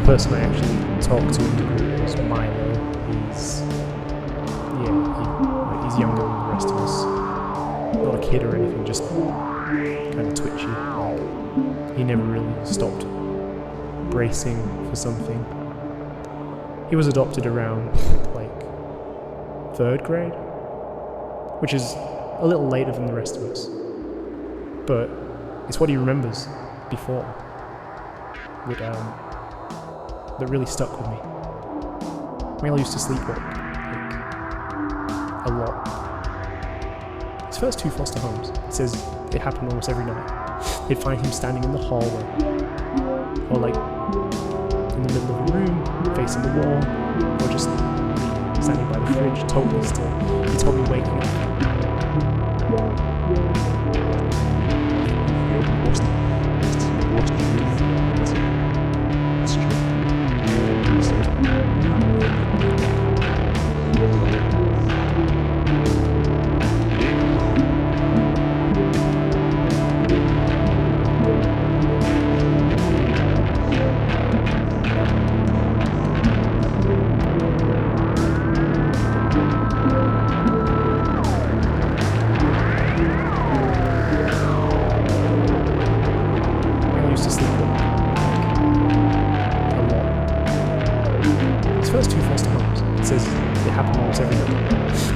person I actually talked to in the group was Milo. He's younger than the rest of us. Not a kid or anything, just kind of twitchy. He never really stopped bracing for something. He was adopted around like 3rd grade, which is a little later than the rest of us, but it's what he remembers before that really stuck with me. Milo used to sleepwalk a lot. His first 2 foster homes, he says it happened almost every night. They'd find him standing in the hallway, or like in the middle of a room, facing the wall, or just standing by the fridge, totally still. He told me waking up.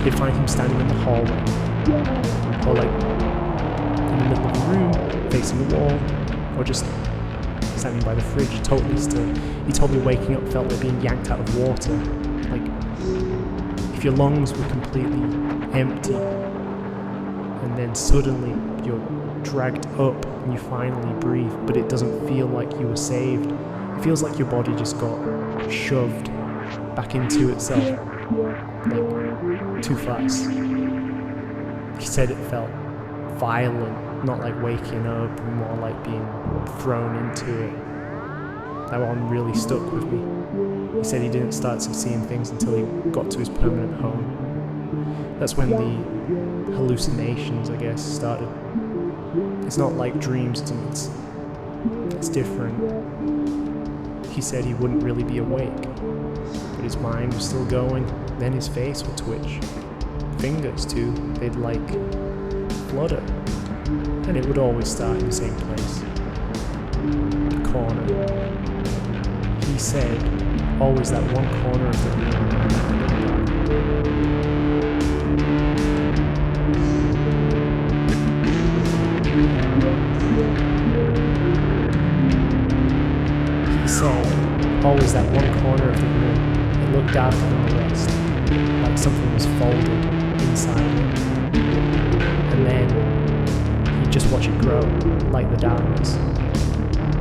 They'd find him standing in the hallway, or like in the middle of the room, facing the wall, or just standing by the fridge, totally still. He told me waking up felt like being yanked out of water, like if your lungs were completely empty, and then suddenly you're dragged up and you finally breathe, but it doesn't feel like you were saved. It feels like your body just got shoved back into itself, like too fast. He said it felt violent, not like waking up, more like being thrown into it. That one really stuck with me. He said he didn't start seeing things until he got to his permanent home. That's when the hallucinations, I guess, started. It's not like dreams, it's different. He said he wouldn't really be awake, but his mind was still going. Then his face would twitch. Fingers too, they'd like flutter. And it would always start in the same place. The corner. He said, always that one corner of the room. He said, always that one corner of the room. It looked darker than the rest, like something was folded inside it. And then he'd just watch it grow, like the darkness.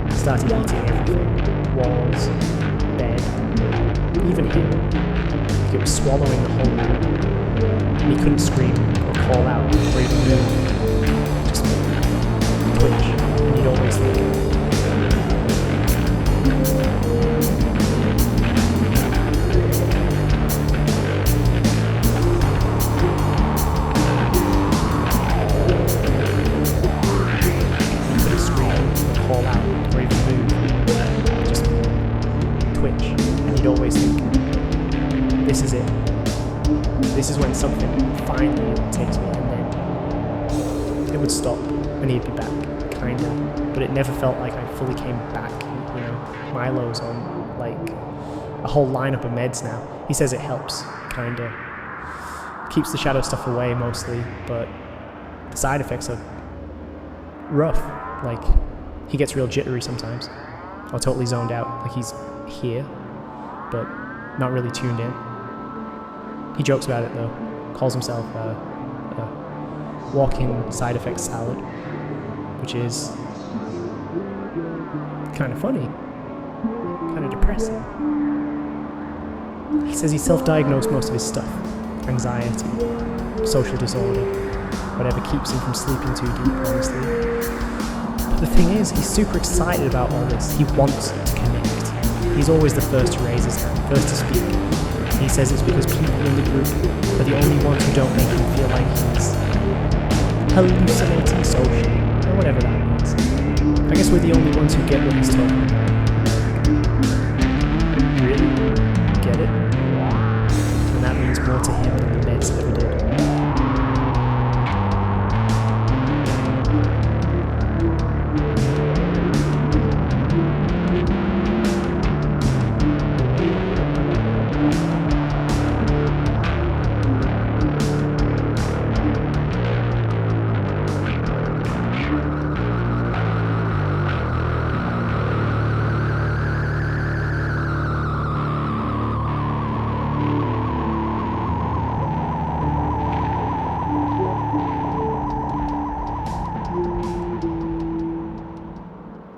It started eating everything. Walls, bed, even him. It was swallowing the whole room. And he couldn't scream or call out or even move. Just twitch. And he'd always think, this is it. This is when something finally takes me, and then it would stop and he'd be back, kinda. But it never felt like I fully came back, you know. Milo's on like a whole lineup of meds now. He says it helps, kinda. Keeps the shadow stuff away mostly, but the side effects are rough. Like, he gets real jittery sometimes, or totally zoned out, like he's here, but not really tuned in. He jokes about it though, calls himself a walking side effects salad, which is kind of funny, kind of depressing. He says he self-diagnosed most of his stuff: anxiety, social disorder, whatever keeps him from sleeping too deep, honestly. But the thing is, he's super excited about all this. He wants to connect. He's always the first to raise his hand, first to speak. He says it's because people in the group are the only ones who don't make him feel like he's hallucinating socially, or whatever that means. I guess we're the only ones who get what he's talking about. get it. And that means more to him than the meds ever did.